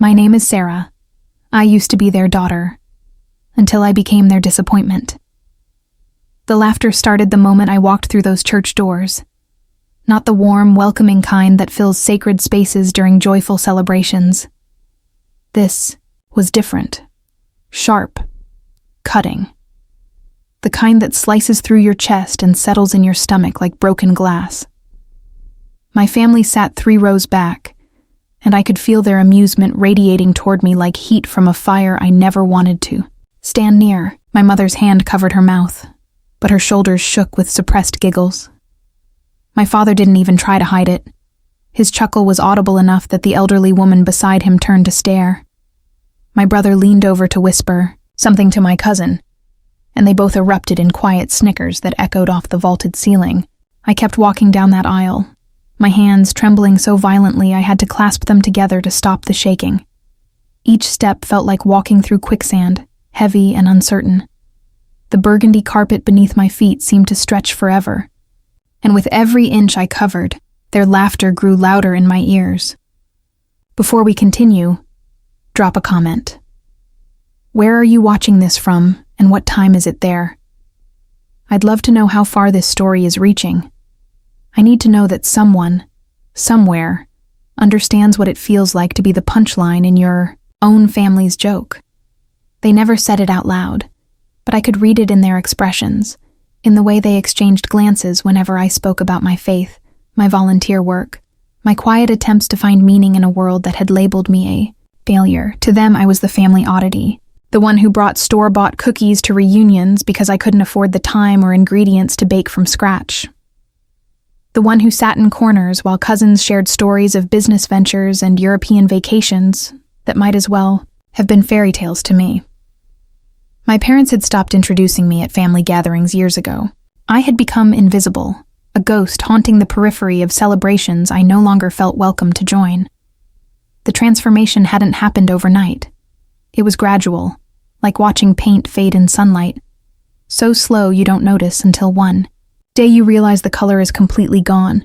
My name is Sarah. I used to be their daughter, until I became their disappointment. The laughter started the moment I walked through those church doors. Not the warm, welcoming kind that fills sacred spaces during joyful celebrations. This was different. Sharp. Cutting. The kind that slices through your chest and settles in your stomach like broken glass. My family sat 3 rows back, and I could feel their amusement radiating toward me like heat from a fire I never wanted to stand near. My mother's hand covered her mouth, but her shoulders shook with suppressed giggles. My father didn't even try to hide it. His chuckle was audible enough that the elderly woman beside him turned to stare. My brother leaned over to whisper something to my cousin, and they both erupted in quiet snickers that echoed off the vaulted ceiling. I kept walking down that aisle, my hands trembling so violently I had to clasp them together to stop the shaking. Each step felt like walking through quicksand, heavy and uncertain. The burgundy carpet beneath my feet seemed to stretch forever, and with every inch I covered, their laughter grew louder in my ears. Before we continue, drop a comment. Where are you watching this from, and what time is it there? I'd love to know how far this story is reaching. I need to know that someone, somewhere, understands what it feels like to be the punchline in your own family's joke. They never said it out loud, but I could read it in their expressions, in the way they exchanged glances whenever I spoke about my faith, my volunteer work, my quiet attempts to find meaning in a world that had labeled me a failure. To them, I was the family oddity, the one who brought store-bought cookies to reunions because I couldn't afford the time or ingredients to bake from scratch. The one who sat in corners while cousins shared stories of business ventures and European vacations that might as well have been fairy tales to me. My parents had stopped introducing me at family gatherings years ago. I had become invisible, a ghost haunting the periphery of celebrations I no longer felt welcome to join. The transformation hadn't happened overnight. It was gradual, like watching paint fade in sunlight. So slow you don't notice until one day you realize the color is completely gone.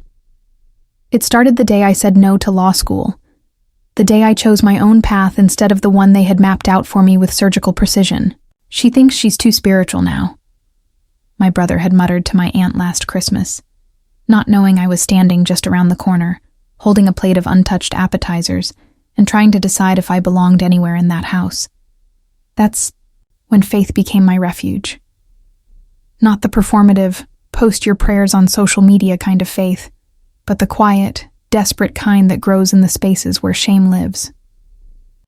It started the day I said no to law school, the day I chose my own path instead of the one they had mapped out for me with surgical precision. She thinks she's too spiritual now, my brother had muttered to my aunt last Christmas, not knowing I was standing just around the corner, holding a plate of untouched appetizers and trying to decide if I belonged anywhere in that house. That's when faith became my refuge. Not the performative, post your prayers on social media kind of faith, but the quiet, desperate kind that grows in the spaces where shame lives.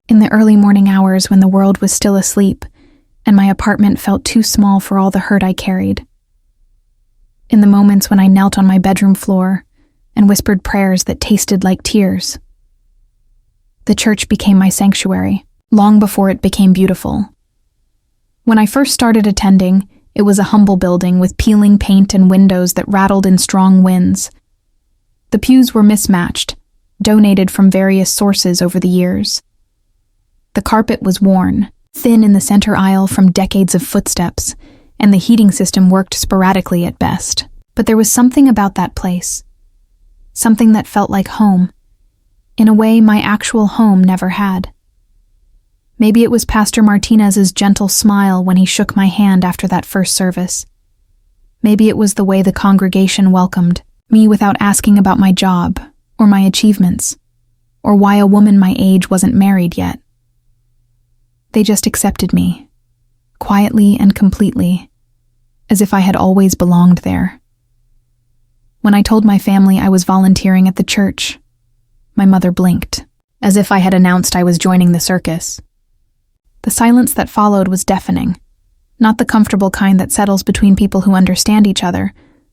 In the early morning hours when the world was still asleep, and my apartment felt too small for all the hurt I carried. In the moments when I knelt on my bedroom floor and whispered prayers that tasted like tears. The church became my sanctuary, long before it became beautiful. When I first started attending, it was a humble building with peeling paint and windows that rattled in strong winds. The pews were mismatched, donated from various sources over the years. The carpet was worn, thin in the center aisle from decades of footsteps, and the heating system worked sporadically at best. But there was something about that place. Something that felt like home, in a way my actual home never had. Maybe it was Pastor Martinez's gentle smile when he shook my hand after that first service. Maybe it was the way the congregation welcomed me without asking about my job, or my achievements, or why a woman my age wasn't married yet. They just accepted me, quietly and completely, as if I had always belonged there. When I told my family I was volunteering at the church, my mother blinked, as if I had announced I was joining the circus. The silence that followed was deafening, not the comfortable kind that settles between people who understand each other,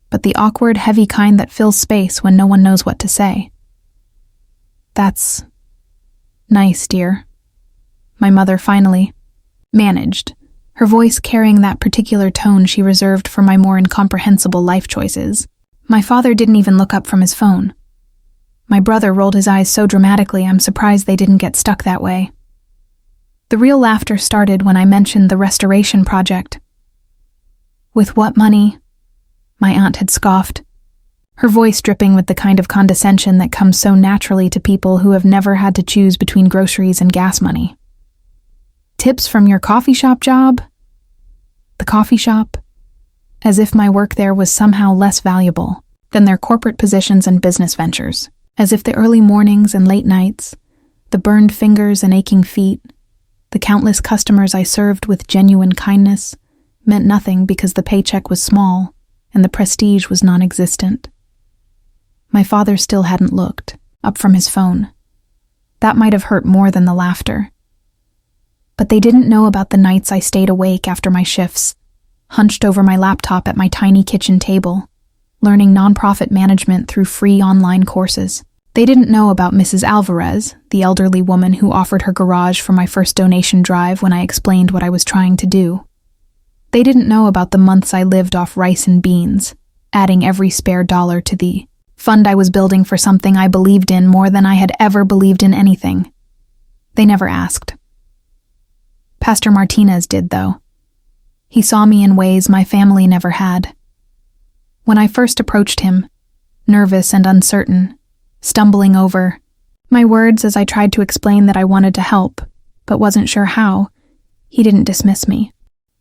but the awkward, heavy kind that fills space when no one knows what to say. That's nice, dear. My mother finally managed, her voice carrying that particular tone she reserved for my more incomprehensible life choices. My father didn't even look up from his phone. My brother rolled his eyes so dramatically I'm surprised they didn't get stuck that way. The real laughter started when I mentioned the restoration project. With what money? My aunt had scoffed. her voice dripping with the kind of condescension that comes so naturally to people who have never had to choose between groceries and gas money. "Tips from your coffee shop job?" The coffee shop? As if my work there was somehow less valuable than their corporate positions and business ventures. As if the early mornings and late nights, the burned fingers and aching feet, the countless customers I served with genuine kindness meant nothing because the paycheck was small and the prestige was non-existent. My father still hadn't looked up from his phone. That might have hurt more than the laughter. But they didn't know about the nights I stayed awake after my shifts, hunched over my laptop at my tiny kitchen table, learning nonprofit management through free online courses. They didn't know about Mrs. Alvarez, the elderly woman who offered her garage for my first donation drive when I explained what I was trying to do. They didn't know about the months I lived off rice and beans, adding every spare dollar to the fund I was building for something I believed in more than I had ever believed in anything. They never asked. Pastor Martinez did, though. He saw me in ways my family never had. When I first approached him, nervous and uncertain, stumbling over my words as I tried to explain that I wanted to help, but wasn't sure how, he didn't dismiss me.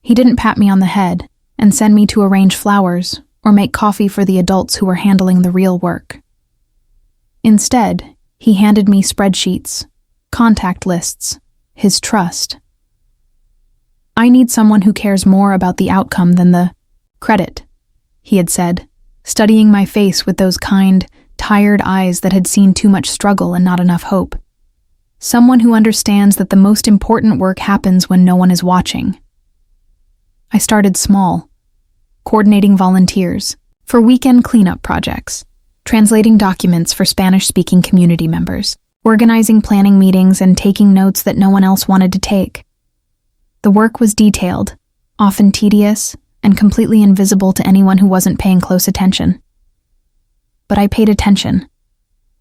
He didn't pat me on the head and send me to arrange flowers or make coffee for the adults who were handling the real work. Instead, he handed me spreadsheets, contact lists, his trust. "I need someone who cares more about the outcome than the credit," he had said, studying my face with those kind, tired eyes that had seen too much struggle and not enough hope. "Someone who understands that the most important work happens when no one is watching." I started small, coordinating volunteers for weekend cleanup projects, translating documents for Spanish-speaking community members, organizing planning meetings and taking notes that no one else wanted to take. The work was detailed, often tedious, and completely invisible to anyone who wasn't paying close attention. But I paid attention.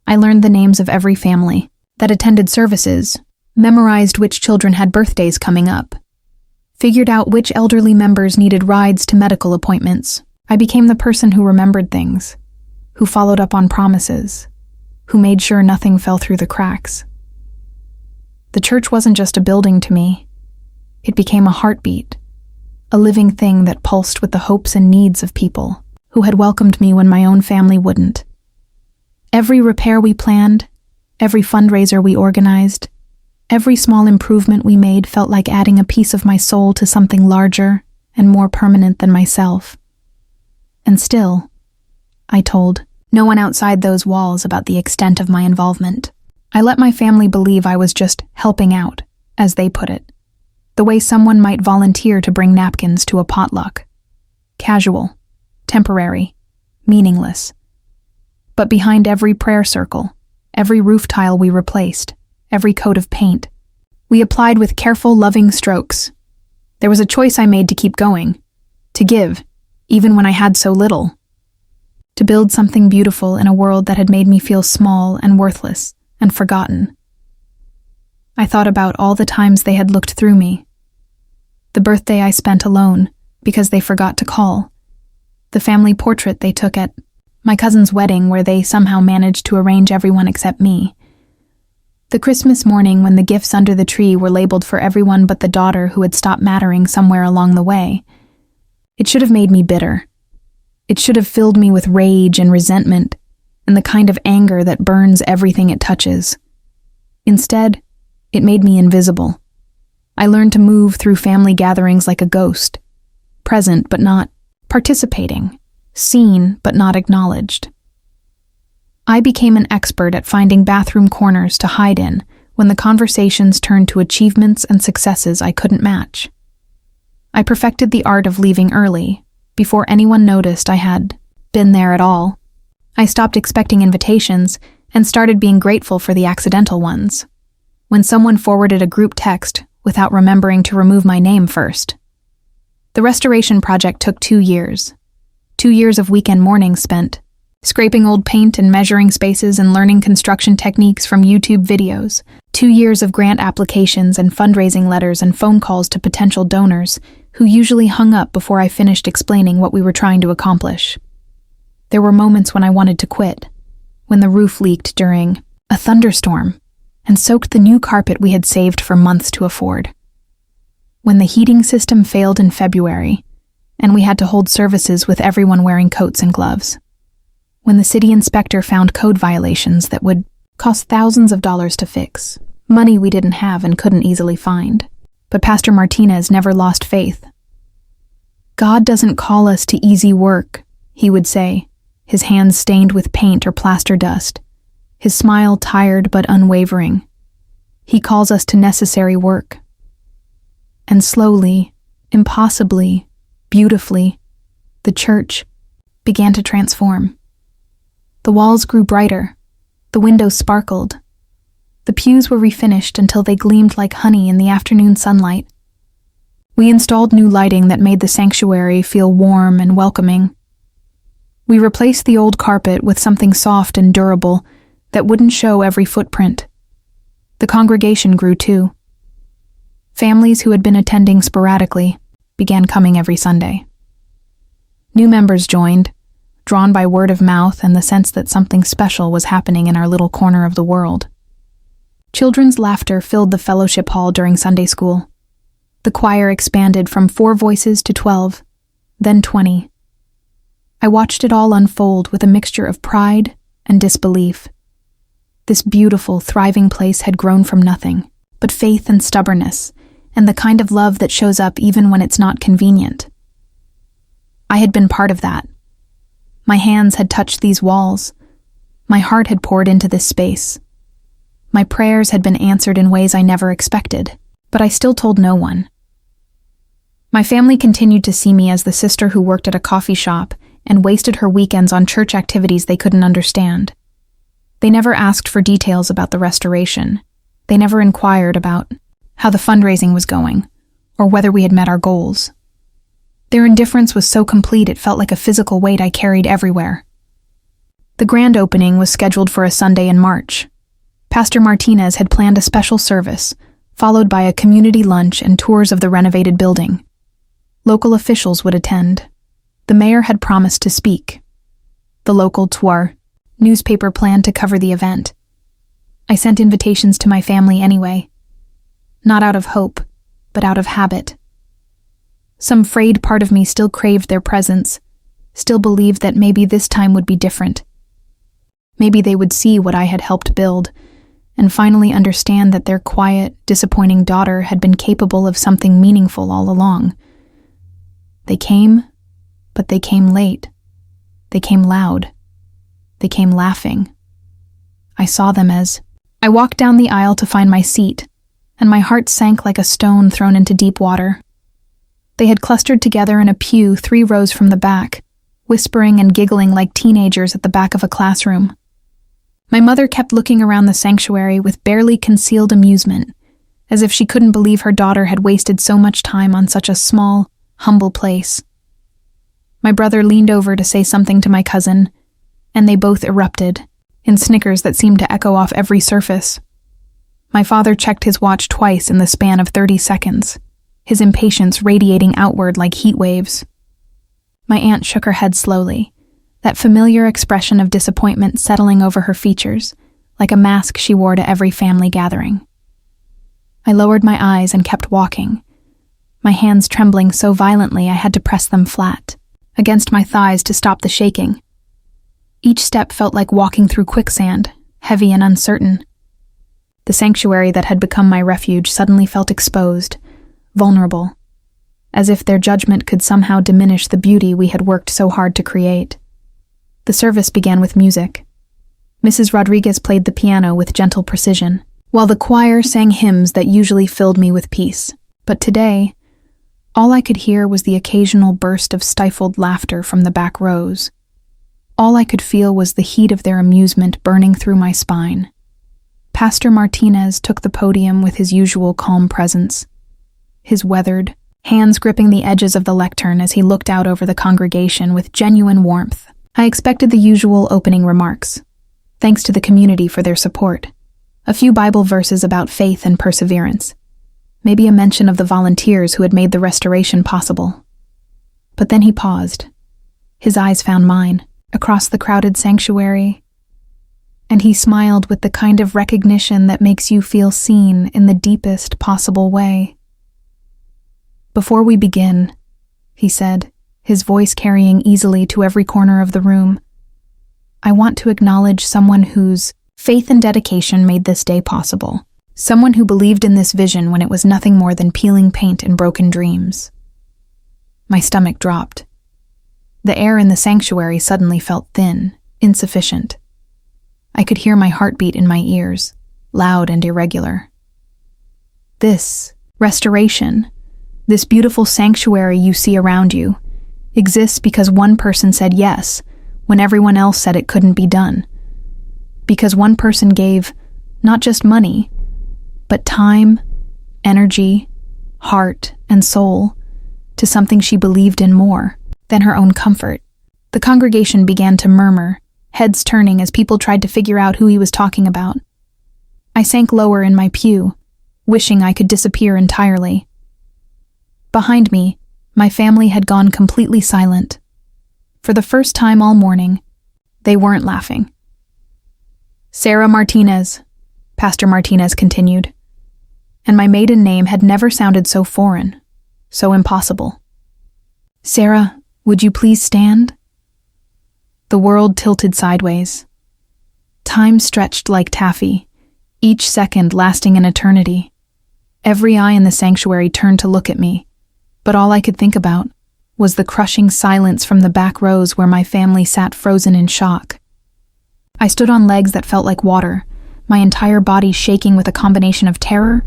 I learned the names of every family that attended services, memorized which children had birthdays coming up, figured out which elderly members needed rides to medical appointments. I became the person who remembered things, who followed up on promises, who made sure nothing fell through the cracks. The church wasn't just a building to me. It became a heartbeat, a living thing that pulsed with the hopes and needs of people who had welcomed me when my own family wouldn't. Every repair we planned, every fundraiser we organized, every small improvement we made felt like adding a piece of my soul to something larger and more permanent than myself. And still, I told no one outside those walls about the extent of my involvement. I let my family believe I was just helping out, as they put it, the way someone might volunteer to bring napkins to a potluck. Casual, temporary, meaningless. But behind every prayer circle, every roof tile we replaced, every coat of paint, we applied with careful, loving strokes. There was a choice I made to keep going, to give, even when I had so little, to build something beautiful in a world that had made me feel small and worthless and forgotten. I thought about all the times they had looked through me. The birthday I spent alone because they forgot to call. The family portrait they took at my cousin's wedding where they somehow managed to arrange everyone except me. The Christmas morning when the gifts under the tree were labeled for everyone but the daughter who had stopped mattering somewhere along the way. It should have made me bitter. It should have filled me with rage and resentment and the kind of anger that burns everything it touches. Instead, it made me invisible. I learned to move through family gatherings like a ghost, present but not participating, seen but not acknowledged. I became an expert at finding bathroom corners to hide in when the conversations turned to achievements and successes I couldn't match. I perfected the art of leaving early, before anyone noticed I had been there at all. I stopped expecting invitations and started being grateful for the accidental ones. When someone forwarded a group text without remembering to remove my name first. The restoration project took 2 years. 2 years of weekend mornings spent scraping old paint and measuring spaces and learning construction techniques from YouTube videos. 2 years of grant applications and fundraising letters and phone calls to potential donors who usually hung up before I finished explaining what we were trying to accomplish. There were moments when I wanted to quit, when the roof leaked during a thunderstorm and soaked the new carpet we had saved for months to afford. When the heating system failed in February, and we had to hold services with everyone wearing coats and gloves. When the city inspector found code violations that would cost thousands of dollars to fix, money we didn't have and couldn't easily find. But Pastor Martinez never lost faith. God doesn't call us to easy work, he would say, his hands stained with paint or plaster dust, his smile tired but unwavering. He calls us to necessary work. And slowly, impossibly, beautifully, the church began to transform. The walls grew brighter, the windows sparkled. The pews were refinished until they gleamed like honey in the afternoon sunlight. We installed new lighting that made the sanctuary feel warm and welcoming. We replaced the old carpet with something soft and durable that wouldn't show every footprint. The congregation grew too. Families who had been attending sporadically began coming every Sunday. New members joined, drawn by word of mouth and the sense that something special was happening in our little corner of the world. Children's laughter filled the fellowship hall during Sunday school. The choir expanded from 4 voices to 12, then 20. I watched it all unfold with a mixture of pride and disbelief. This beautiful, thriving place had grown from nothing, but faith and stubbornness, and the kind of love that shows up even when it's not convenient. I had been part of that. My hands had touched these walls. My heart had poured into this space. My prayers had been answered in ways I never expected, but I still told no one. My family continued to see me as the sister who worked at a coffee shop and wasted her weekends on church activities they couldn't understand. They never asked for details about the restoration. They never inquired about how the fundraising was going, or whether we had met our goals. Their indifference was so complete it felt like a physical weight I carried everywhere. The grand opening was scheduled for a Sunday in March. Pastor Martinez had planned a special service, followed by a community lunch and tours of the renovated building. Local officials would attend. The mayor had promised to speak. The local Twar newspaper planned to cover the event. I sent invitations to my family anyway. Not out of hope, but out of habit. Some frayed part of me still craved their presence, still believed that maybe this time would be different. Maybe they would see what I had helped build, and finally understand that their quiet, disappointing daughter had been capable of something meaningful all along. They came, but they came late. They came loud. They came laughing. I saw them as I walked down the aisle to find my seat, and my heart sank like a stone thrown into deep water. They had clustered together in a pew 3 rows from the back, whispering and giggling like teenagers at the back of a classroom. My mother kept looking around the sanctuary with barely concealed amusement, as if she couldn't believe her daughter had wasted so much time on such a small, humble place. My brother leaned over to say something to my cousin, and they both erupted, in snickers that seemed to echo off every surface. My father checked his watch twice in the span of 30 seconds, his impatience radiating outward like heat waves. My aunt shook her head slowly, that familiar expression of disappointment settling over her features, like a mask she wore to every family gathering. I lowered my eyes and kept walking, my hands trembling so violently I had to press them flat, against my thighs to stop the shaking. Each step felt like walking through quicksand, heavy and uncertain. The sanctuary that had become my refuge suddenly felt exposed, vulnerable, as if their judgment could somehow diminish the beauty we had worked so hard to create. The service began with music. Mrs. Rodriguez played the piano with gentle precision, while the choir sang hymns that usually filled me with peace. But today, all I could hear was the occasional burst of stifled laughter from the back rows. All I could feel was the heat of their amusement burning through my spine. Pastor Martinez took the podium with his usual calm presence, his weathered, hands gripping the edges of the lectern as he looked out over the congregation with genuine warmth. I expected the usual opening remarks. Thanks to the community for their support. A few Bible verses about faith and perseverance. Maybe a mention of the volunteers who had made the restoration possible. But then he paused. His eyes found mine. across the crowded sanctuary, and he smiled with the kind of recognition that makes you feel seen in the deepest possible way. "Before we begin," he said, his voice carrying easily to every corner of the room, "I want to acknowledge someone whose faith and dedication made this day possible. Someone who believed in this vision when it was nothing more than peeling paint and broken dreams." My stomach dropped. The air in the sanctuary suddenly felt thin, insufficient. I could hear my heartbeat in my ears, loud and irregular. This restoration, this beautiful sanctuary you see around you, exists because one person said yes when everyone else said it couldn't be done. Because one person gave not just money, but time, energy, heart, and soul to something she believed in more than her own comfort. The congregation began to murmur, heads turning as people tried to figure out who he was talking about. I sank lower in my pew, wishing I could disappear entirely. Behind me, my family had gone completely silent. For the first time all morning, they weren't laughing. "Sarah Martinez," Pastor Martinez continued, and my maiden name had never sounded so foreign, so impossible. "Sarah, would you please stand?" The world tilted sideways. Time stretched like taffy, each second lasting an eternity. Every eye in the sanctuary turned to look at me, but all I could think about was the crushing silence from the back rows where my family sat frozen in shock. I stood on legs that felt like water, my entire body shaking with a combination of terror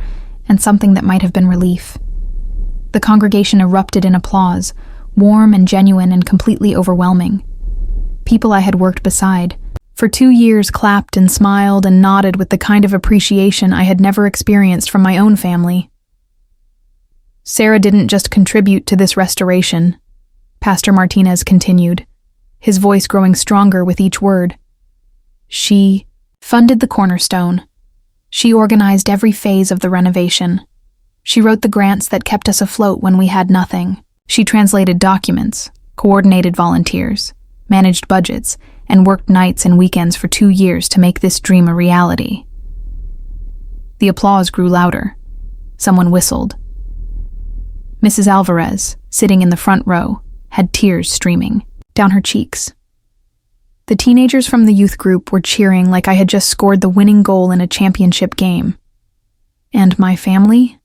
and something that might have been relief. The congregation erupted in applause, warm and genuine and completely overwhelming. People I had worked beside for 2 years clapped and smiled and nodded with the kind of appreciation I had never experienced from my own family. "Sarah didn't just contribute to this restoration," Pastor Martinez continued, his voice growing stronger with each word. "She funded the cornerstone. She organized every phase of the renovation. She wrote the grants that kept us afloat when we had nothing. She translated documents, coordinated volunteers, managed budgets, and worked nights and weekends for 2 years to make this dream a reality." The applause grew louder. Someone whistled. Mrs. Alvarez, sitting in the front row, had tears streaming down her cheeks. The teenagers from the youth group were cheering like I had just scored the winning goal in a championship game. And my family?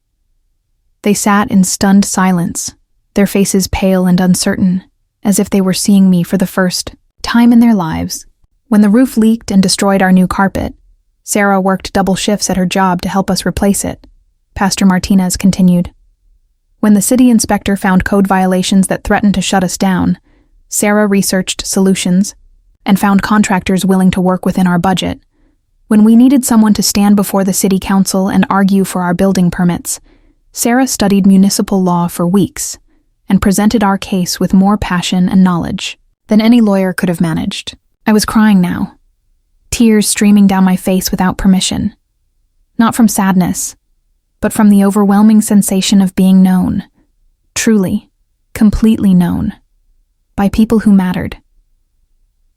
They sat in stunned silence, their faces pale and uncertain, as if they were seeing me for the first time in their lives. When the roof leaked and destroyed our new carpet, Sarah worked double shifts at her job to help us replace it, Pastor Martinez continued. When the city inspector found code violations that threatened to shut us down, Sarah researched solutions and found contractors willing to work within our budget. When we needed someone to stand before the city council and argue for our building permits, Sarah studied municipal law for weeks and presented our case with more passion and knowledge than any lawyer could have managed. I was crying now, tears streaming down my face without permission. Not from sadness, but from the overwhelming sensation of being known, truly, completely known, by people who mattered.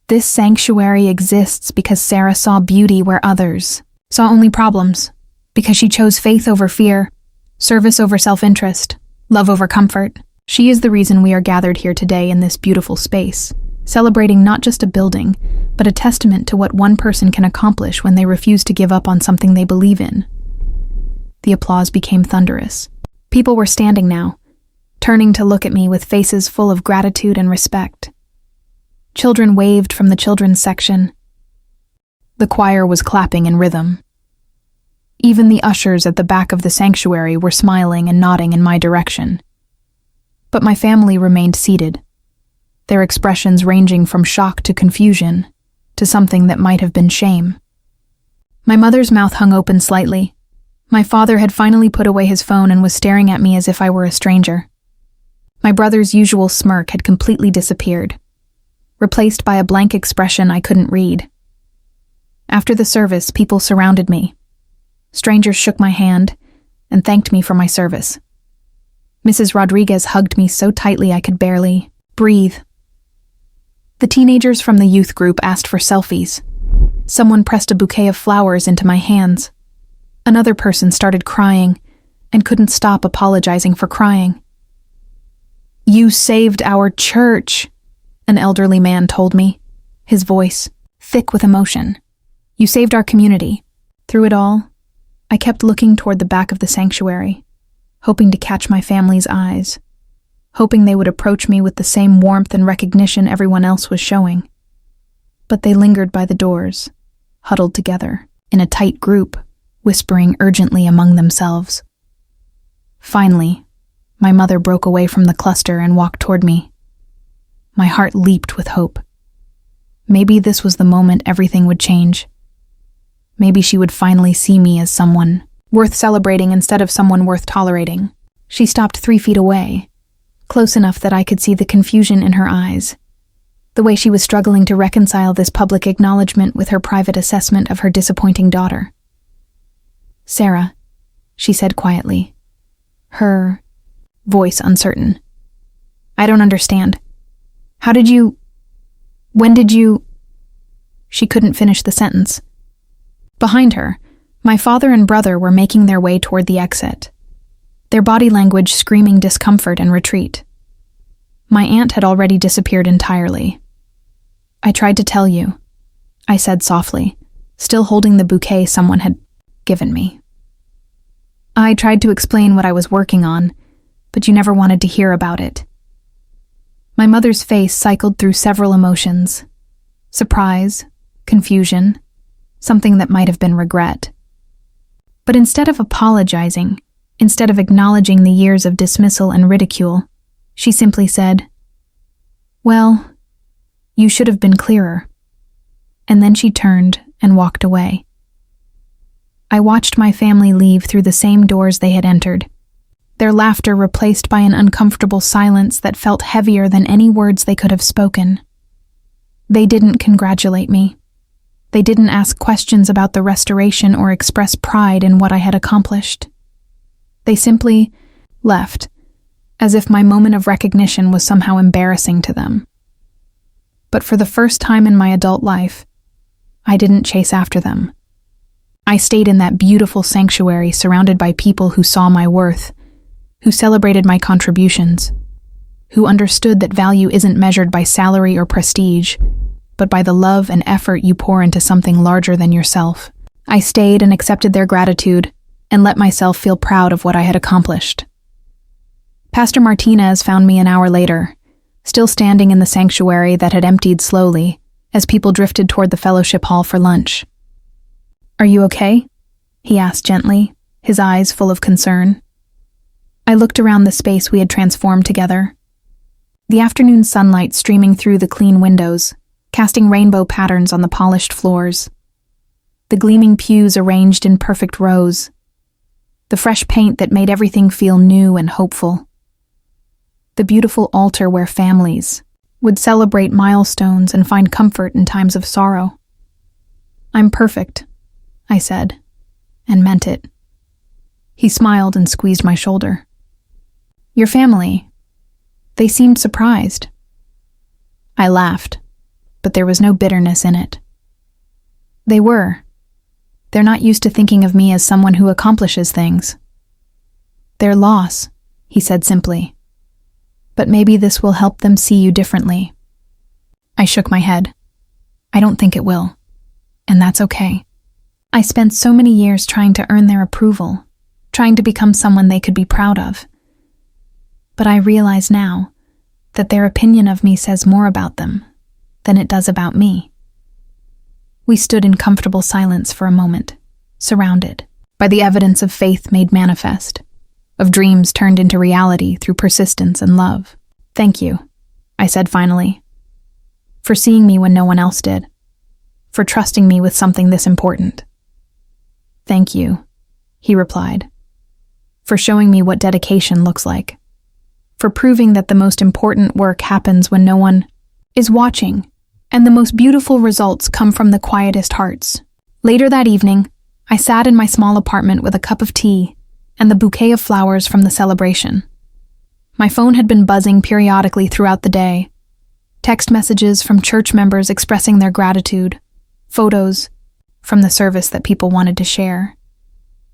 This sanctuary exists because Sarah saw beauty where others saw only problems, because she chose faith over fear, service over self-interest, love over comfort. She is the reason we are gathered here today in this beautiful space, celebrating not just a building, but a testament to what one person can accomplish when they refuse to give up on something they believe in. The applause became thunderous. People were standing now, turning to look at me with faces full of gratitude and respect. Children waved from the children's section. The choir was clapping in rhythm. Even the ushers at the back of the sanctuary were smiling and nodding in my direction. But my family remained seated, their expressions ranging from shock to confusion, to something that might have been shame. My mother's mouth hung open slightly. My father had finally put away his phone and was staring at me as if I were a stranger. My brother's usual smirk had completely disappeared, replaced by a blank expression I couldn't read. After the service, people surrounded me. Strangers shook my hand and thanked me for my service. Mrs. Rodriguez hugged me so tightly I could barely breathe. The teenagers from the youth group asked for selfies. Someone pressed a bouquet of flowers into my hands. Another person started crying and couldn't stop apologizing for crying. "You saved our church," an elderly man told me, his voice thick with emotion. "You saved our community." Through it all, I kept looking toward the back of the sanctuary, hoping to catch my family's eyes, hoping they would approach me with the same warmth and recognition everyone else was showing. But they lingered by the doors, huddled together, in a tight group, whispering urgently among themselves. Finally, my mother broke away from the cluster and walked toward me. My heart leaped with hope. Maybe this was the moment everything would change. Maybe she would finally see me as someone worth celebrating instead of someone worth tolerating. She stopped 3 feet away, close enough that I could see the confusion in her eyes, the way she was struggling to reconcile this public acknowledgement with her private assessment of her disappointing daughter. "Sarah," she said quietly, her voice uncertain. "I don't understand. When did you—" She couldn't finish the sentence. Behind her, my father and brother were making their way toward the exit, their body language screaming discomfort and retreat. My aunt had already disappeared entirely. "I tried to tell you," I said softly, still holding the bouquet someone had given me. "I tried to explain what I was working on, but you never wanted to hear about it." My mother's face cycled through several emotions: surprise, confusion, something that might have been regret. But instead of apologizing, instead of acknowledging the years of dismissal and ridicule, she simply said, "Well, you should have been clearer." And then she turned and walked away. I watched my family leave through the same doors they had entered, their laughter replaced by an uncomfortable silence that felt heavier than any words they could have spoken. They didn't congratulate me. They didn't ask questions about the restoration or express pride in what I had accomplished. They simply left, as if my moment of recognition was somehow embarrassing to them. But for the first time in my adult life, I didn't chase after them. I stayed in that beautiful sanctuary surrounded by people who saw my worth, who celebrated my contributions, who understood that value isn't measured by salary or prestige, but by the love and effort you pour into something larger than yourself. I stayed and accepted their gratitude and let myself feel proud of what I had accomplished. Pastor Martinez found me an hour later, still standing in the sanctuary that had emptied slowly as people drifted toward the fellowship hall for lunch. "Are you okay?" he asked gently, his eyes full of concern. I looked around the space we had transformed together. The afternoon sunlight streaming through the clean windows, casting rainbow patterns on the polished floors. The gleaming pews arranged in perfect rows. The fresh paint that made everything feel new and hopeful. The beautiful altar where families would celebrate milestones and find comfort in times of sorrow. "I'm perfect," I said, and meant it. He smiled and squeezed my shoulder. "Your family, they seemed surprised." I laughed, but there was no bitterness in it. They were. They're not used to thinking of me as someone who accomplishes things. "Their loss," he said simply. "But maybe this will help them see you differently." I shook my head. "I don't think it will. And that's okay. I spent so many years trying to earn their approval, trying to become someone they could be proud of. But I realize now that their opinion of me says more about them than it does about me." We stood in comfortable silence for a moment, surrounded by the evidence of faith made manifest, of dreams turned into reality through persistence and love. "Thank you," I said finally, "for seeing me when no one else did, for trusting me with something this important." "Thank you," he replied, "for showing me what dedication looks like, for proving that the most important work happens when no one is watching, and the most beautiful results come from the quietest hearts." Later that evening, I sat in my small apartment with a cup of tea and the bouquet of flowers from the celebration. My phone had been buzzing periodically throughout the day, Text messages from church members expressing their gratitude, photos from the service that people wanted to share,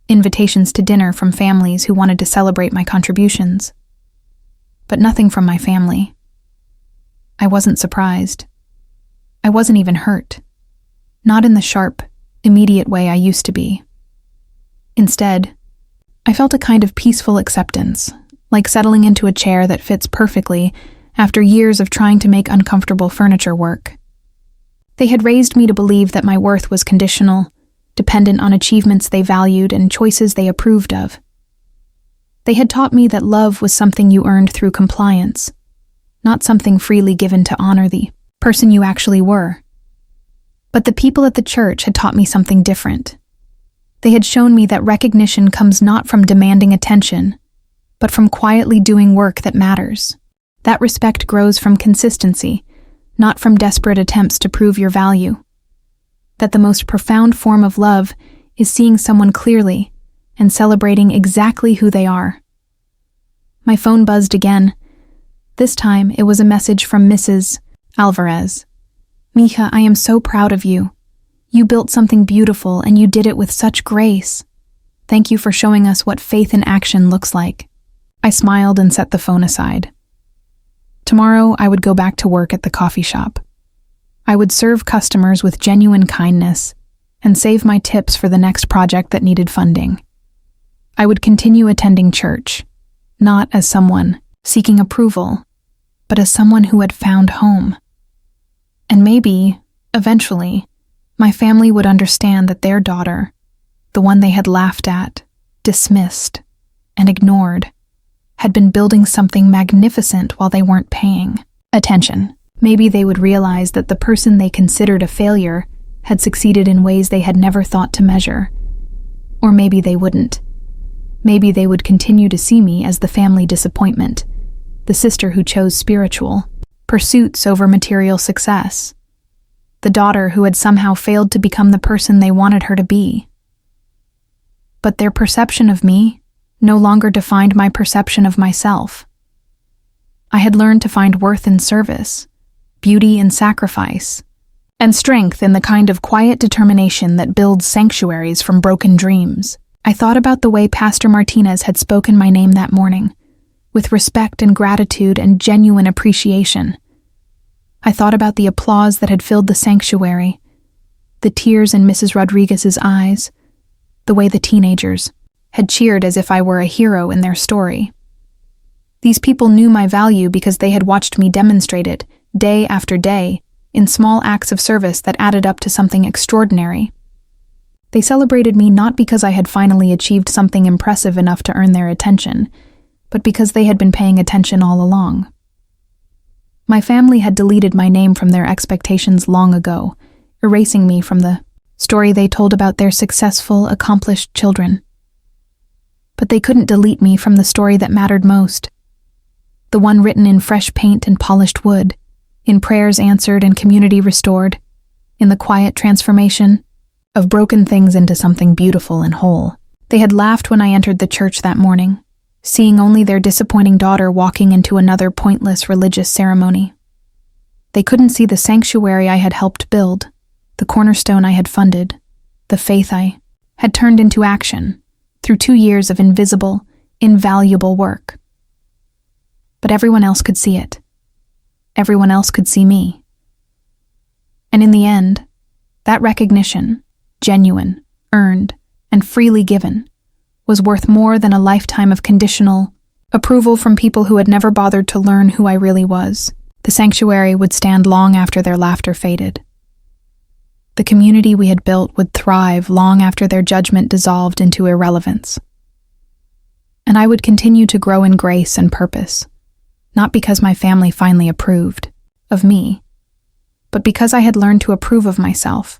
invitations to dinner from families who wanted to celebrate my contributions. But nothing from my family. I wasn't surprised. I wasn't even hurt. Not in the sharp, immediate way I used to be. Instead, I felt a kind of peaceful acceptance, like settling into a chair that fits perfectly after years of trying to make uncomfortable furniture work. They had raised me to believe that my worth was conditional, dependent on achievements they valued and choices they approved of. They had taught me that love was something you earned through compliance, not something freely given to honor the person you actually were. But the people at the church had taught me something different. They had shown me that recognition comes not from demanding attention, but from quietly doing work that matters. That respect grows from consistency, not from desperate attempts to prove your value. That the most profound form of love is seeing someone clearly and celebrating exactly who they are. My phone buzzed again. This time it was a message from Mrs. Alvarez. "Mija, I am so proud of you. You built something beautiful and you did it with such grace. Thank you for showing us what faith in action looks like." I smiled and set the phone aside. Tomorrow I would go back to work at the coffee shop. I would serve customers with genuine kindness and save my tips for the next project that needed funding. I would continue attending church, not as someone seeking approval, but as someone who had found home. And maybe, eventually, my family would understand that their daughter, the one they had laughed at, dismissed, and ignored, had been building something magnificent while they weren't paying attention. Maybe they would realize that the person they considered a failure had succeeded in ways they had never thought to measure. Or maybe they wouldn't. Maybe they would continue to see me as the family disappointment, the sister who chose spiritual pursuits over material success, the daughter who had somehow failed to become the person they wanted her to be. But their perception of me no longer defined my perception of myself. I had learned to find worth in service, beauty in sacrifice, and strength in the kind of quiet determination that builds sanctuaries from broken dreams. I thought about the way Pastor Martinez had spoken my name that morning, with respect and gratitude and genuine appreciation. I thought about the applause that had filled the sanctuary, the tears in Mrs. Rodriguez's eyes, the way the teenagers had cheered as if I were a hero in their story. These people knew my value because they had watched me demonstrate it, day after day, in small acts of service that added up to something extraordinary. They celebrated me not because I had finally achieved something impressive enough to earn their attention, but because they had been paying attention all along. My family had deleted my name from their expectations long ago, erasing me from the story they told about their successful, accomplished children. But they couldn't delete me from the story that mattered most, the one written in fresh paint and polished wood, in prayers answered and community restored, in the quiet transformation of broken things into something beautiful and whole. They had laughed when I entered the church that morning, seeing only their disappointing daughter walking into another pointless religious ceremony. They couldn't see the sanctuary I had helped build, the cornerstone I had funded, the faith I had turned into action through 2 years of invisible, invaluable work. But everyone else could see it. Everyone else could see me. And in the end, that recognition, genuine, earned, and freely given, was worth more than a lifetime of conditional approval from people who had never bothered to learn who I really was. The sanctuary would stand long after their laughter faded. The community we had built would thrive long after their judgment dissolved into irrelevance. And I would continue to grow in grace and purpose, not because my family finally approved of me, but because I had learned to approve of myself.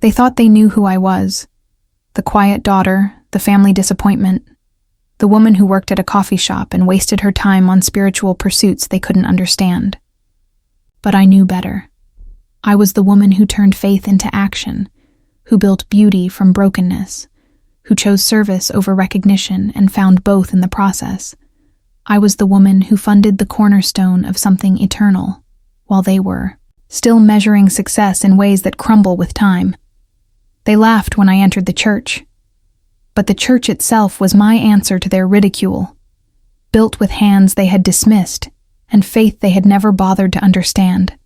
They thought they knew who I was, the quiet daughter, the family disappointment, the woman who worked at a coffee shop and wasted her time on spiritual pursuits they couldn't understand. But I knew better. I was the woman who turned faith into action, who built beauty from brokenness, who chose service over recognition and found both in the process. I was the woman who funded the cornerstone of something eternal. while they were, still measuring success in ways that crumble with time. They laughed when I entered the church, but the church itself was my answer to their ridicule, built with hands they had dismissed and faith they had never bothered to understand.